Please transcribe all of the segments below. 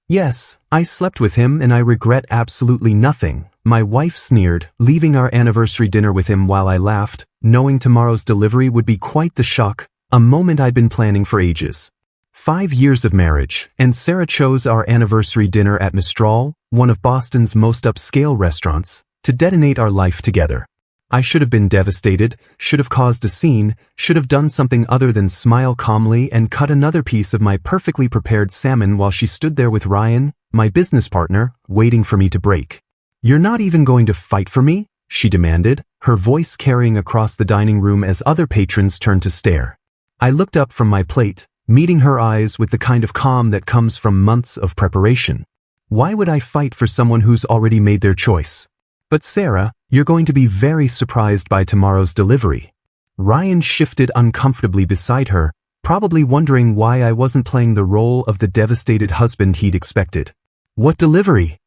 Yes, I slept with him and I regret absolutely nothing, my wife sneered, leaving our anniversary dinner with him while I laughed, knowing tomorrow's delivery would be quite the shock, a moment I'd been planning for ages. 5 years of marriage, and Sarah chose our anniversary dinner at Mistral, one of Boston's most upscale restaurants, to detonate our life together. I should have been devastated, should have caused a scene, should have done something other than smile calmly and cut another piece of my perfectly prepared salmon while she stood there with Ryan, my business partner, waiting for me to break. "You're not even going to fight for me?" she demanded, her voice carrying across the dining room as other patrons turned to stare. I looked up from my plate, meeting her eyes with the kind of calm that comes from months of preparation. Why would I fight for someone who's already made their choice? "But Sarah, you're going to be very surprised by tomorrow's delivery." Ryan shifted uncomfortably beside her, probably wondering why I wasn't playing the role of the devastated husband he'd expected. "What delivery?"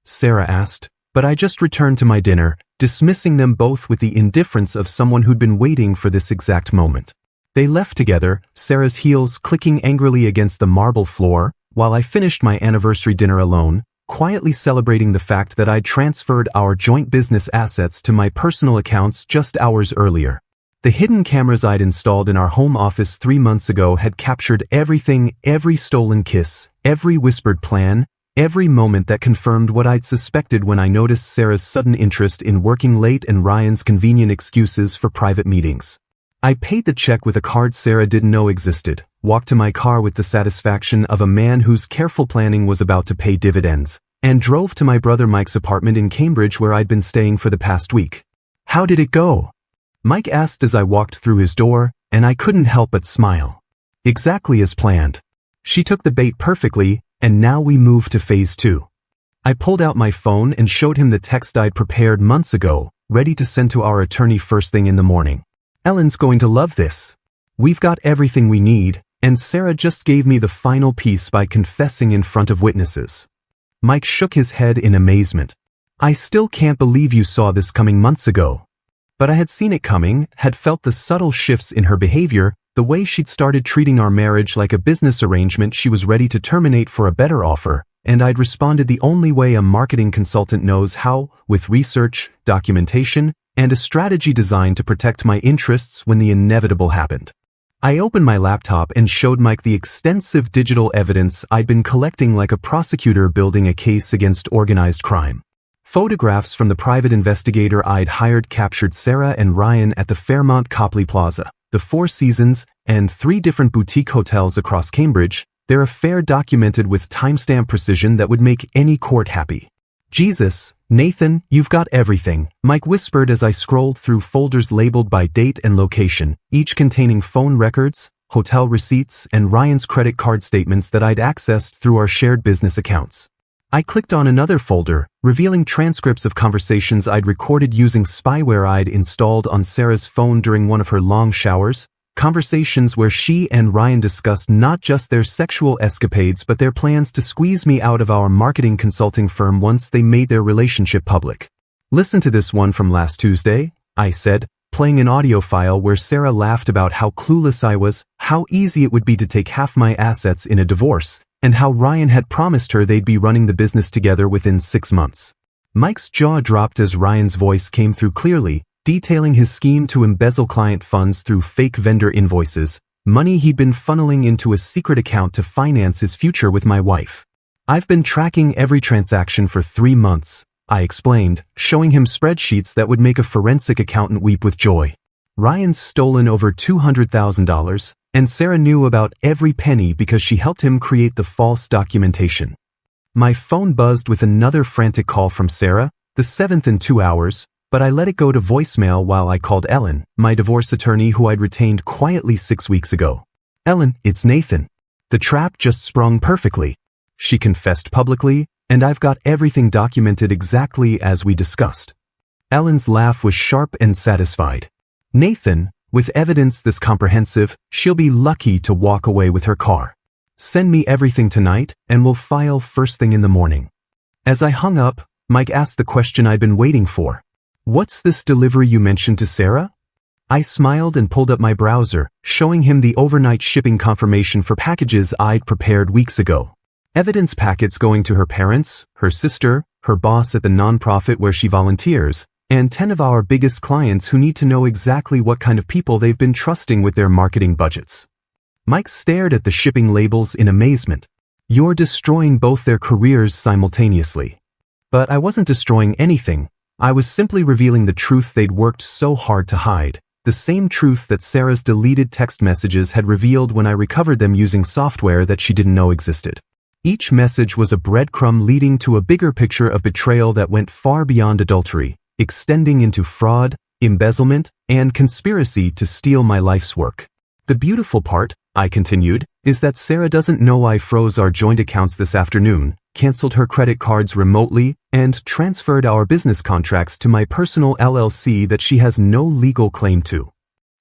Sarah asked, but I just returned to my dinner, dismissing them both with the indifference of someone who'd been waiting for this exact moment. They left together, Sarah's heels clicking angrily against the marble floor, while I finished my anniversary dinner alone, quietly celebrating the fact that I'd transferred our joint business assets to my personal accounts just hours earlier. The hidden cameras I'd installed in our home office 3 months ago had captured everything, every stolen kiss, every whispered plan, every moment that confirmed what I'd suspected when I noticed Sarah's sudden interest in working late and Ryan's convenient excuses for private meetings. I paid the check with a card Sarah didn't know existed, walked to my car with the satisfaction of a man whose careful planning was about to pay dividends, and drove to my brother Mike's apartment in Cambridge where I'd been staying for the past week. "How did it go?" Mike asked as I walked through his door, and I couldn't help but smile. "Exactly as planned. She took the bait perfectly, and now we move to phase 2. I pulled out my phone and showed him the text I'd prepared months ago, ready to send to our attorney first thing in the morning. "Ellen's going to love this. We've got everything we need, and Sarah just gave me the final piece by confessing in front of witnesses." Mike shook his head in amazement. "I still can't believe you saw this coming months ago." But I had seen it coming, had felt the subtle shifts in her behavior, the way she'd started treating our marriage like a business arrangement she was ready to terminate for a better offer, and I'd responded the only way a marketing consultant knows how, with research, documentation, and a strategy designed to protect my interests when the inevitable happened. I opened my laptop and showed Mike the extensive digital evidence I'd been collecting like a prosecutor building a case against organized crime. Photographs from the private investigator I'd hired captured Sarah and Ryan at the Fairmont Copley Plaza, the Four Seasons, and 3 different boutique hotels across Cambridge, their affair documented with timestamp precision that would make any court happy. "Jesus, Nathan, you've got everything," Mike whispered as I scrolled through folders labeled by date and location, each containing phone records, hotel receipts, and Ryan's credit card statements that I'd accessed through our shared business accounts. I clicked on another folder, revealing transcripts of conversations I'd recorded using spyware I'd installed on Sarah's phone during one of her long showers, conversations where she and Ryan discussed not just their sexual escapades but their plans to squeeze me out of our marketing consulting firm once they made their relationship public. "Listen to this one from last Tuesday," I said, playing an audio file where Sarah laughed about how clueless I was, how easy it would be to take half my assets in a divorce, and how Ryan had promised her they'd be running the business together within 6 months. Mike's jaw dropped as Ryan's voice came through clearly, detailing his scheme to embezzle client funds through fake vendor invoices, money he'd been funneling into a secret account to finance his future with my wife. "I've been tracking every transaction for 3 months, I explained, showing him spreadsheets that would make a forensic accountant weep with joy. Ryan's stolen over $200,000, and Sarah knew about every penny because she helped him create the false documentation. My phone buzzed with another frantic call from Sarah, the 7th in 2 hours, but I let it go to voicemail while I called Ellen, my divorce attorney who I'd retained quietly 6 weeks ago. "Ellen, it's Nathan. The trap just sprung perfectly," she confessed publicly, "and I've got everything documented exactly as we discussed." Ellen's laugh was sharp and satisfied. "Nathan, with evidence this comprehensive, she'll be lucky to walk away with her car. Send me everything tonight, and we'll file first thing in the morning." As I hung up, Mike asked the question I'd been waiting for. "What's this delivery you mentioned to Sarah?" I smiled and pulled up my browser, showing him the overnight shipping confirmation for packages I'd prepared weeks ago. Evidence packets going to her parents, her sister, her boss at the nonprofit where she volunteers, and 10 of our biggest clients who need to know exactly what kind of people they've been trusting with their marketing budgets. Mike stared at the shipping labels in amazement. You're destroying both their careers simultaneously. But I wasn't destroying anything. I was simply revealing the truth they'd worked so hard to hide. The same truth that Sarah's deleted text messages had revealed when I recovered them using software that she didn't know existed. Each message was a breadcrumb leading to a bigger picture of betrayal that went far beyond adultery, extending into fraud, embezzlement, and conspiracy to steal my life's work. The beautiful part, I continued, is that Sarah doesn't know I froze our joint accounts this afternoon, canceled her credit cards remotely, and transferred our business contracts to my personal LLC that she has no legal claim to.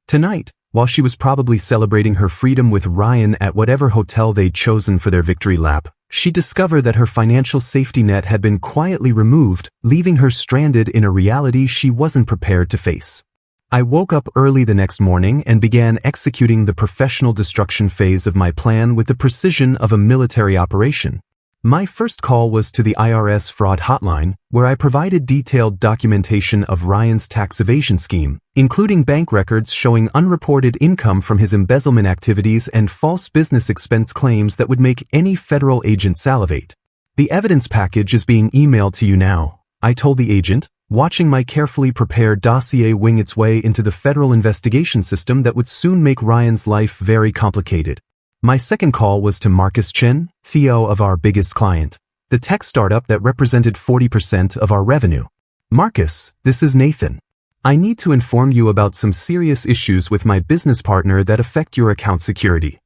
Tonight, while she was probably celebrating her freedom with Ryan at whatever hotel they'd chosen for their victory lap, she discovered that her financial safety net had been quietly removed, leaving her stranded in a reality she wasn't prepared to face. I woke up early the next morning and began executing the professional destruction phase of my plan with the precision of a military operation. My first call was to the IRS fraud hotline, where I provided detailed documentation of Ryan's tax evasion scheme, including bank records showing unreported income from his embezzlement activities and false business expense claims that would make any federal agent salivate. The evidence package is being emailed to you now, I told the agent, watching my carefully prepared dossier wing its way into the federal investigation system that would soon make Ryan's life very complicated. My second call was to Marcus Chen, CEO of our biggest client, the tech startup that represented 40% of our revenue. Marcus, this is Nathan. I need to inform you about some serious issues with my business partner that affect your account security.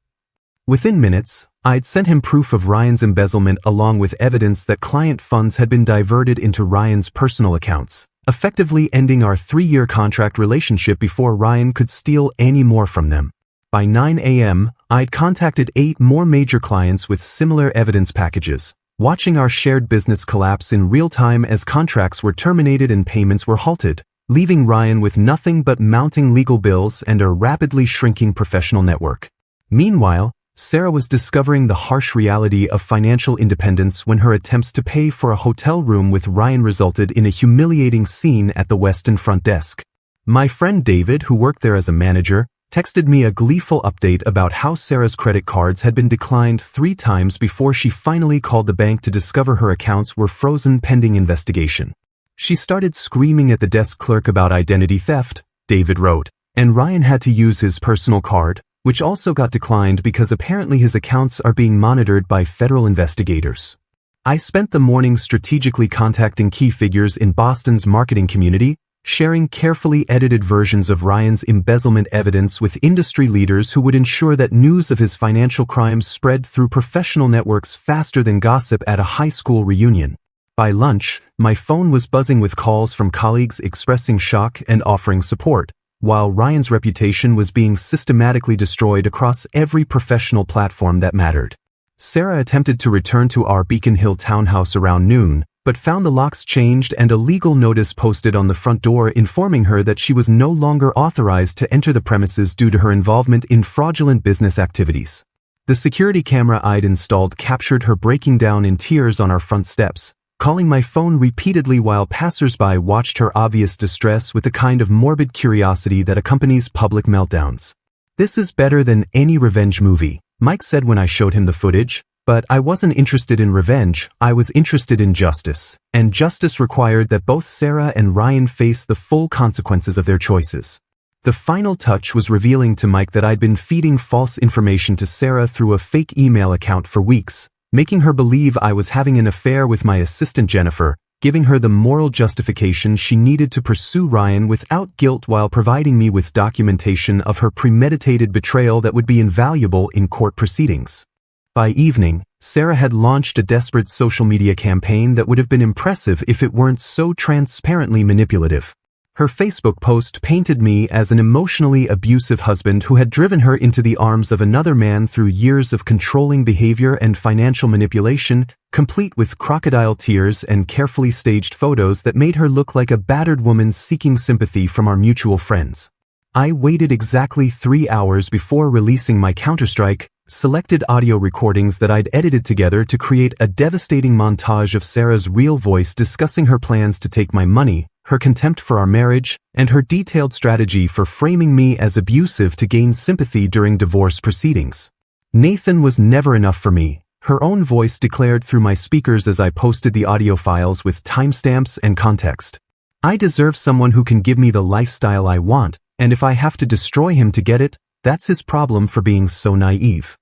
Within minutes, I'd sent him proof of Ryan's embezzlement along with evidence that client funds had been diverted into Ryan's personal accounts, effectively ending our 3-year contract relationship before Ryan could steal any more from them. By 9 a.m., I'd contacted 8 more major clients with similar evidence packages, watching our shared business collapse in real time as contracts were terminated and payments were halted, leaving Ryan with nothing but mounting legal bills and a rapidly shrinking professional network. Meanwhile, Sarah was discovering the harsh reality of financial independence when her attempts to pay for a hotel room with Ryan resulted in a humiliating scene at the Westin front desk. My friend David, who worked there as a manager, texted me a gleeful update about how Sarah's credit cards had been declined 3 times before she finally called the bank to discover her accounts were frozen pending investigation. She started screaming at the desk clerk about identity theft, David wrote, and Ryan had to use his personal card, which also got declined because apparently his accounts are being monitored by federal investigators. I spent the morning strategically contacting key figures in Boston's marketing community, sharing carefully edited versions of Ryan's embezzlement evidence with industry leaders who would ensure that news of his financial crimes spread through professional networks faster than gossip at a high school reunion. By lunch, my phone was buzzing with calls from colleagues expressing shock and offering support, while Ryan's reputation was being systematically destroyed across every professional platform that mattered. Sarah attempted to return to our Beacon Hill townhouse around noon, but found the locks changed and a legal notice posted on the front door informing her that she was no longer authorized to enter the premises due to her involvement in fraudulent business activities. The security camera I'd installed captured her breaking down in tears on our front steps, calling my phone repeatedly while passersby watched her obvious distress with the kind of morbid curiosity that accompanies public meltdowns. "This is better than any revenge movie," Mike said when I showed him the footage. But I wasn't interested in revenge, I was interested in justice, and justice required that both Sarah and Ryan face the full consequences of their choices. The final touch was revealing to Mike that I'd been feeding false information to Sarah through a fake email account for weeks, making her believe I was having an affair with my assistant Jennifer, giving her the moral justification she needed to pursue Ryan without guilt while providing me with documentation of her premeditated betrayal that would be invaluable in court proceedings. By evening, Sarah had launched a desperate social media campaign that would have been impressive if it weren't so transparently manipulative. Her Facebook post painted me as an emotionally abusive husband who had driven her into the arms of another man through years of controlling behavior and financial manipulation, complete with crocodile tears and carefully staged photos that made her look like a battered woman seeking sympathy from our mutual friends. I waited exactly 3 hours before releasing my counterstrike, selected audio recordings that I'd edited together to create a devastating montage of Sarah's real voice discussing her plans to take my money, her contempt for our marriage, and her detailed strategy for framing me as abusive to gain sympathy during divorce proceedings. Nathan was never enough for me, her own voice declared through my speakers as I posted the audio files with timestamps and context. I deserve someone who can give me the lifestyle I want, and if I have to destroy him to get it, that's his problem for being so naive.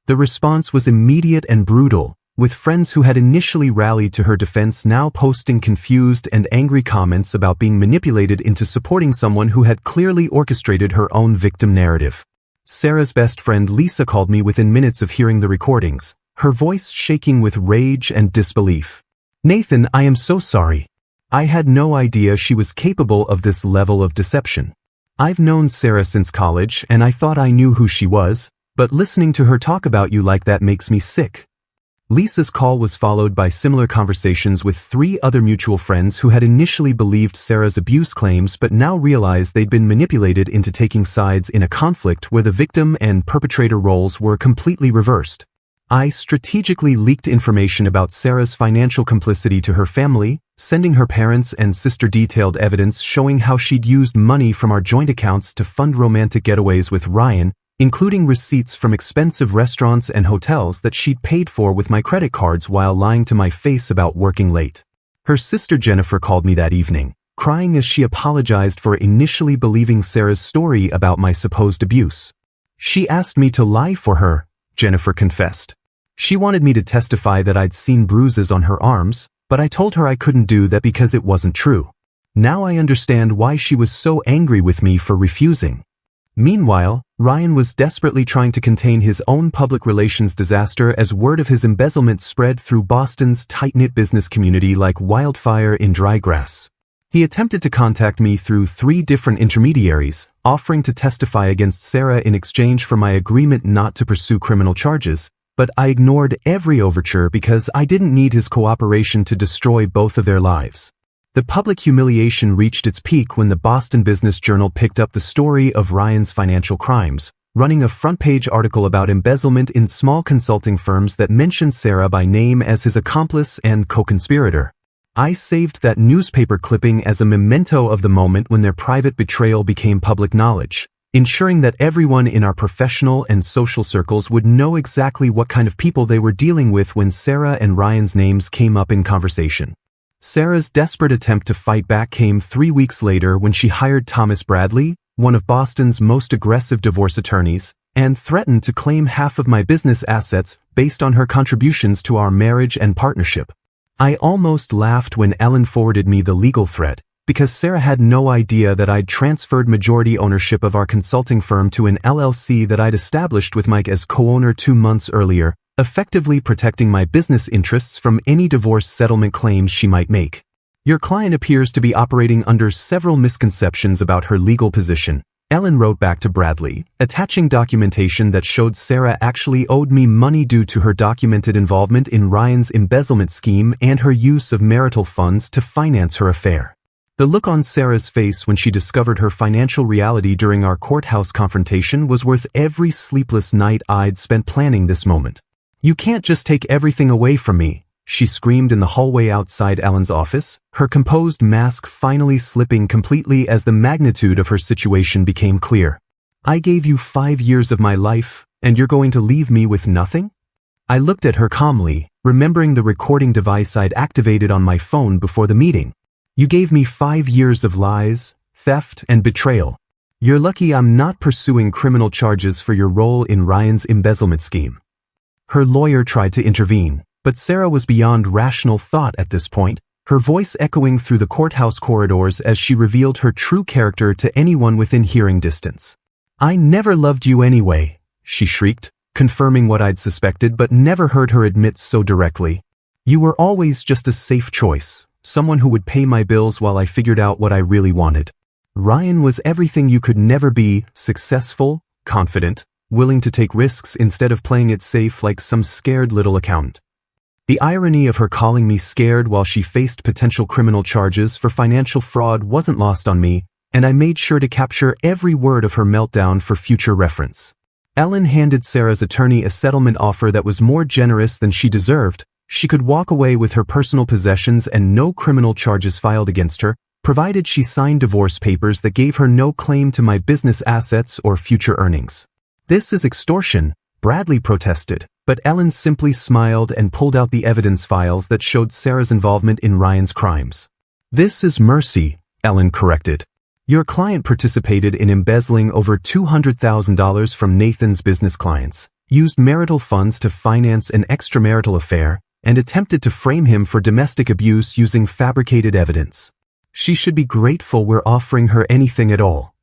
The response was immediate and brutal, with friends who had initially rallied to her defense now posting confused and angry comments about being manipulated into supporting someone who had clearly orchestrated her own victim narrative. Sarah's best friend Lisa called me within minutes of hearing the recordings, her voice shaking with rage and disbelief. "Nathan, I am so sorry. I had no idea she was capable of this level of deception. I've known Sarah since college and I thought I knew who she was, but listening to her talk about you like that makes me sick." Lisa's call was followed by similar conversations with 3 other mutual friends who had initially believed Sarah's abuse claims but now realized they'd been manipulated into taking sides in a conflict where the victim and perpetrator roles were completely reversed. I strategically leaked information about Sarah's financial complicity to her family, sending her parents and sister detailed evidence showing how she'd used money from our joint accounts to fund romantic getaways with Ryan, including receipts from expensive restaurants and hotels that she'd paid for with my credit cards while lying to my face about working late. Her sister Jennifer called me that evening, crying as she apologized for initially believing Sarah's story about my supposed abuse. "She asked me to lie for her," Jennifer confessed. "She wanted me to testify that I'd seen bruises on her arms, but I told her I couldn't do that because it wasn't true. Now I understand why she was so angry with me for refusing." Meanwhile, Ryan was desperately trying to contain his own public relations disaster as word of his embezzlement spread through Boston's tight-knit business community like wildfire in dry grass. He attempted to contact me through 3 different intermediaries, offering to testify against Sarah in exchange for my agreement not to pursue criminal charges, but I ignored every overture because I didn't need his cooperation to destroy both of their lives. The public humiliation reached its peak when the Boston Business Journal picked up the story of Ryan's financial crimes, running a front-page article about embezzlement in small consulting firms that mentioned Sarah by name as his accomplice and co-conspirator. I saved that newspaper clipping as a memento of the moment when their private betrayal became public knowledge, ensuring that everyone in our professional and social circles would know exactly what kind of people they were dealing with when Sarah and Ryan's names came up in conversation. Sarah's desperate attempt to fight back came 3 weeks later when she hired Thomas Bradley, one of Boston's most aggressive divorce attorneys, and threatened to claim half of my business assets based on her contributions to our marriage and partnership. I almost laughed when Ellen forwarded me the legal threat, because Sarah had no idea that I'd transferred majority ownership of our consulting firm to an LLC that I'd established with Mike as co-owner 2 months earlier, effectively protecting my business interests from any divorce settlement claims she might make. "Your client appears to be operating under several misconceptions about her legal position," Ellen wrote back to Bradley, attaching documentation that showed Sarah actually owed me money due to her documented involvement in Ryan's embezzlement scheme and her use of marital funds to finance her affair. The look on Sarah's face when she discovered her financial reality during our courthouse confrontation was worth every sleepless night I'd spent planning this moment. "You can't just take everything away from me," she screamed in the hallway outside Ellen's office, her composed mask finally slipping completely as the magnitude of her situation became clear. "I gave you 5 years of my life, and you're going to leave me with nothing?" I looked at her calmly, remembering the recording device I'd activated on my phone before the meeting. "You gave me 5 years of lies, theft, and betrayal. You're lucky I'm not pursuing criminal charges for your role in Ryan's embezzlement scheme." Her lawyer tried to intervene, but Sarah was beyond rational thought at this point, her voice echoing through the courthouse corridors as she revealed her true character to anyone within hearing distance. "I never loved you anyway," she shrieked, confirming what I'd suspected but never heard her admit so directly. "You were always just a safe choice, someone who would pay my bills while I figured out what I really wanted. Ryan was everything you could never be: successful, confident, willing to take risks instead of playing it safe like some scared little accountant." The irony of her calling me scared while she faced potential criminal charges for financial fraud wasn't lost on me, and I made sure to capture every word of her meltdown for future reference. Ellen handed Sarah's attorney a settlement offer that was more generous than she deserved. She could walk away with her personal possessions and no criminal charges filed against her, provided she signed divorce papers that gave her no claim to my business assets or future earnings. "This is extortion," Bradley protested, but Ellen simply smiled and pulled out the evidence files that showed Sarah's involvement in Ryan's crimes. "This is mercy," Ellen corrected. "Your client participated in embezzling over $200,000 from Nathan's business clients, used marital funds to finance an extramarital affair, and attempted to frame him for domestic abuse using fabricated evidence. She should be grateful we're offering her anything at all."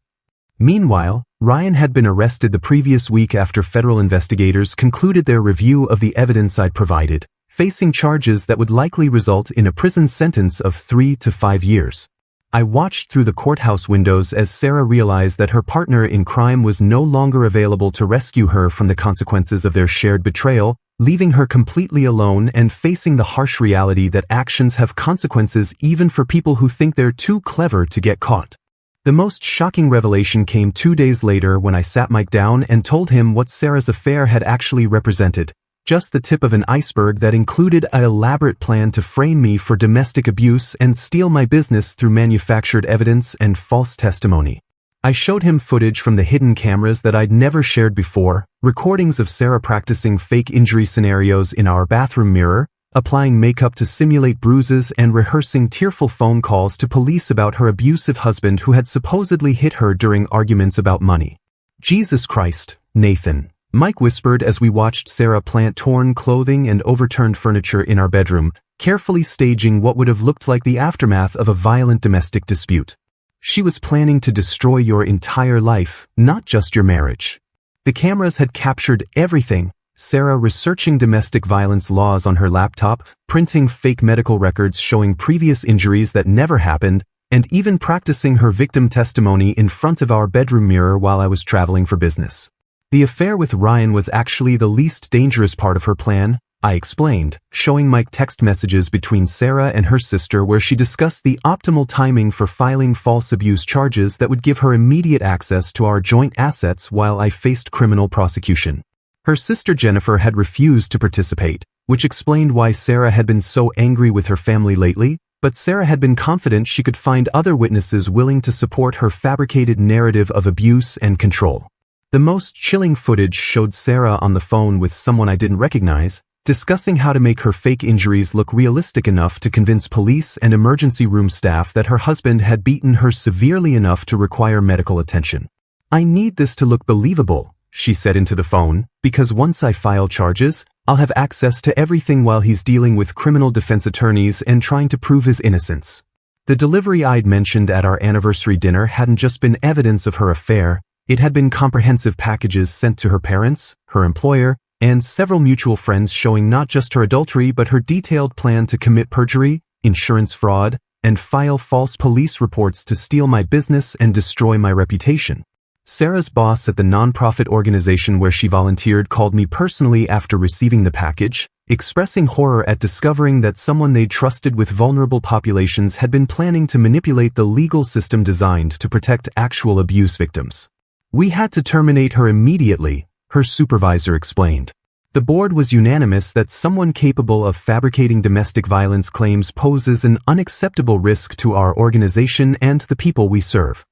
Meanwhile, Ryan had been arrested the previous week after federal investigators concluded their review of the evidence I'd provided, facing charges that would likely result in a prison sentence of 3 to 5 years. I watched through the courthouse windows as Sarah realized that her partner in crime was no longer available to rescue her from the consequences of their shared betrayal, leaving her completely alone and facing the harsh reality that actions have consequences even for people who think they're too clever to get caught. The most shocking revelation came 2 days later when I sat Mike down and told him what Sarah's affair had actually represented, just the tip of an iceberg that included an elaborate plan to frame me for domestic abuse and steal my business through manufactured evidence and false testimony. I showed him footage from the hidden cameras that I'd never shared before, recordings of Sarah practicing fake injury scenarios in our bathroom mirror, applying makeup to simulate bruises and rehearsing tearful phone calls to police about her abusive husband who had supposedly hit her during arguments about money. "Jesus Christ, Nathan," Mike whispered as we watched Sarah plant torn clothing and overturned furniture in our bedroom, carefully staging what would have looked like the aftermath of a violent domestic dispute. "She was planning to destroy your entire life, not just your marriage." The cameras had captured everything. Sarah researching domestic violence laws on her laptop, printing fake medical records showing previous injuries that never happened, and even practicing her victim testimony in front of our bedroom mirror while I was traveling for business. The affair with Ryan was actually the least dangerous part of her plan, I explained, showing Mike text messages between Sarah and her sister where she discussed the optimal timing for filing false abuse charges that would give her immediate access to our joint assets while I faced criminal prosecution. Her sister Jennifer had refused to participate, which explained why Sarah had been so angry with her family lately, but Sarah had been confident she could find other witnesses willing to support her fabricated narrative of abuse and control. The most chilling footage showed Sarah on the phone with someone I didn't recognize, discussing how to make her fake injuries look realistic enough to convince police and emergency room staff that her husband had beaten her severely enough to require medical attention. "I need this to look believable," she said into the phone, "because once I file charges, I'll have access to everything while he's dealing with criminal defense attorneys and trying to prove his innocence." The delivery I'd mentioned at our anniversary dinner hadn't just been evidence of her affair, it had been comprehensive packages sent to her parents, her employer, and several mutual friends showing not just her adultery but her detailed plan to commit perjury, insurance fraud, and file false police reports to steal my business and destroy my reputation. Sarah's boss at the nonprofit organization where she volunteered called me personally after receiving the package, expressing horror at discovering that someone they'd trusted with vulnerable populations had been planning to manipulate the legal system designed to protect actual abuse victims. "We had to terminate her immediately," her supervisor explained. "The board was unanimous that someone capable of fabricating domestic violence claims poses an unacceptable risk to our organization and the people we serve."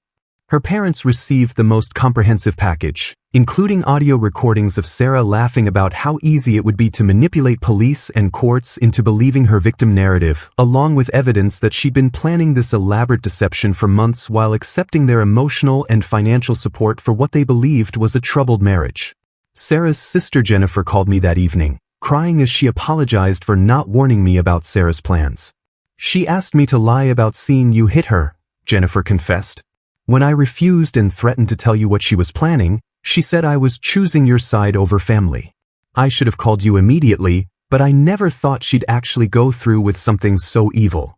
Her parents received the most comprehensive package, including audio recordings of Sarah laughing about how easy it would be to manipulate police and courts into believing her victim narrative, along with evidence that she'd been planning this elaborate deception for months while accepting their emotional and financial support for what they believed was a troubled marriage. Sarah's sister Jennifer called me that evening, crying as she apologized for not warning me about Sarah's plans. "She asked me to lie about seeing you hit her," Jennifer confessed. "When I refused and threatened to tell you what she was planning, she said I was choosing your side over family. I should have called you immediately, but I never thought she'd actually go through with something so evil."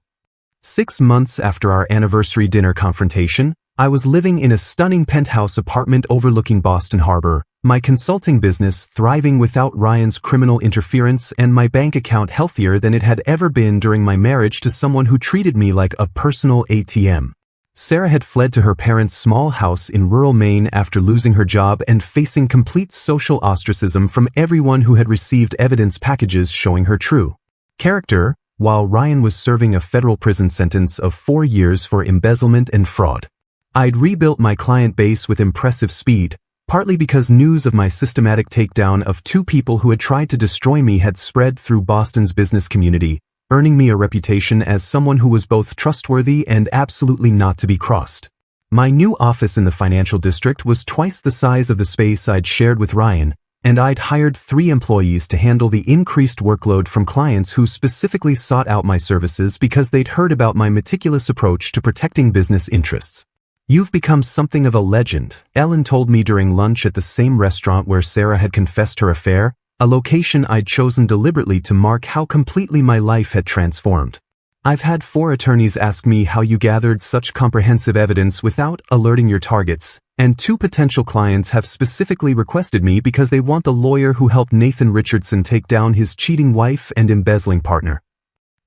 6 months after our anniversary dinner confrontation, I was living in a stunning penthouse apartment overlooking Boston Harbor, my consulting business thriving without Ryan's criminal interference and my bank account healthier than it had ever been during my marriage to someone who treated me like a personal ATM. Sarah had fled to her parents' small house in rural Maine after losing her job and facing complete social ostracism from everyone who had received evidence packages showing her true character, while Ryan was serving a federal prison sentence of 4 years for embezzlement and fraud. I'd rebuilt my client base with impressive speed, partly because news of my systematic takedown of 2 people who had tried to destroy me had spread through Boston's business community, earning me a reputation as someone who was both trustworthy and absolutely not to be crossed. My new office in the financial district was twice the size of the space I'd shared with Ryan, and I'd hired 3 employees to handle the increased workload from clients who specifically sought out my services because they'd heard about my meticulous approach to protecting business interests. "You've become something of a legend," Ellen told me during lunch at the same restaurant where Sarah had confessed her affair, a location I'd chosen deliberately to mark how completely my life had transformed. "I've had 4 attorneys ask me how you gathered such comprehensive evidence without alerting your targets, and 2 potential clients have specifically requested me because they want the lawyer who helped Nathan Richardson take down his cheating wife and embezzling partner."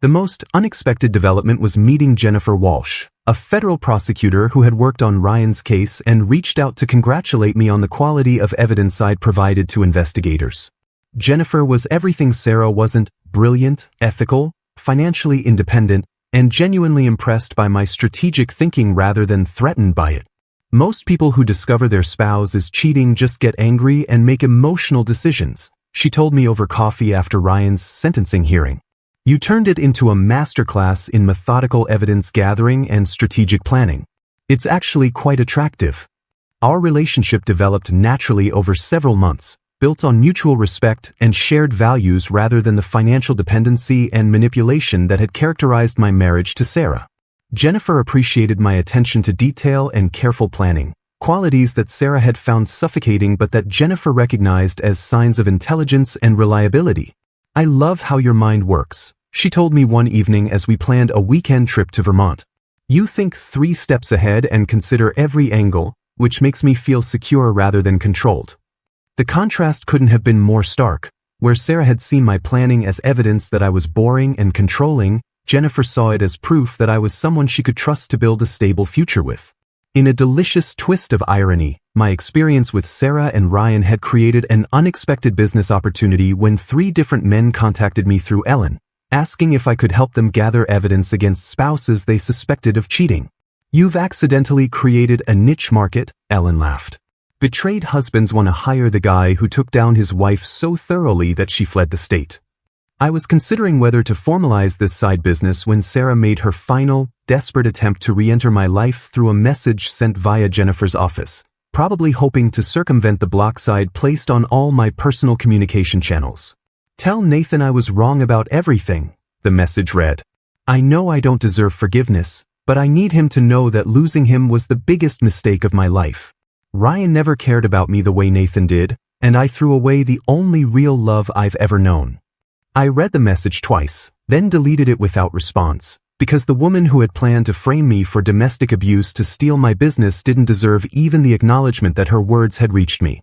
The most unexpected development was meeting Jennifer Walsh, a federal prosecutor who had worked on Ryan's case and reached out to congratulate me on the quality of evidence I'd provided to investigators. Jennifer was everything Sarah wasn't: brilliant, ethical, financially independent, and genuinely impressed by my strategic thinking rather than threatened by it. "Most people who discover their spouse is cheating just get angry and make emotional decisions," she told me over coffee after Ryan's sentencing hearing. "You turned it into a masterclass in methodical evidence gathering and strategic planning. It's actually quite attractive." Our relationship developed naturally over several months, built on mutual respect and shared values rather than the financial dependency and manipulation that had characterized my marriage to Sarah. Jennifer appreciated my attention to detail and careful planning, qualities that Sarah had found suffocating but that Jennifer recognized as signs of intelligence and reliability. "I love how your mind works," she told me one evening as we planned a weekend trip to Vermont. "You think 3 steps ahead and consider every angle, which makes me feel secure rather than controlled." The contrast couldn't have been more stark. Where Sarah had seen my planning as evidence that I was boring and controlling, Jennifer saw it as proof that I was someone she could trust to build a stable future with. In a delicious twist of irony, my experience with Sarah and Ryan had created an unexpected business opportunity when 3 different men contacted me through Ellen, asking if I could help them gather evidence against spouses they suspected of cheating. "You've accidentally created a niche market," Ellen laughed. "Betrayed husbands want to hire the guy who took down his wife so thoroughly that she fled the state." I was considering whether to formalize this side business when Sarah made her final, desperate attempt to re-enter my life through a message sent via Jennifer's office, probably hoping to circumvent the block side placed on all my personal communication channels. "Tell Nathan I was wrong about everything," the message read. "I know I don't deserve forgiveness, but I need him to know that losing him was the biggest mistake of my life. Ryan never cared about me the way Nathan did, and I threw away the only real love I've ever known." I read the message twice, then deleted it without response, because the woman who had planned to frame me for domestic abuse to steal my business didn't deserve even the acknowledgement that her words had reached me.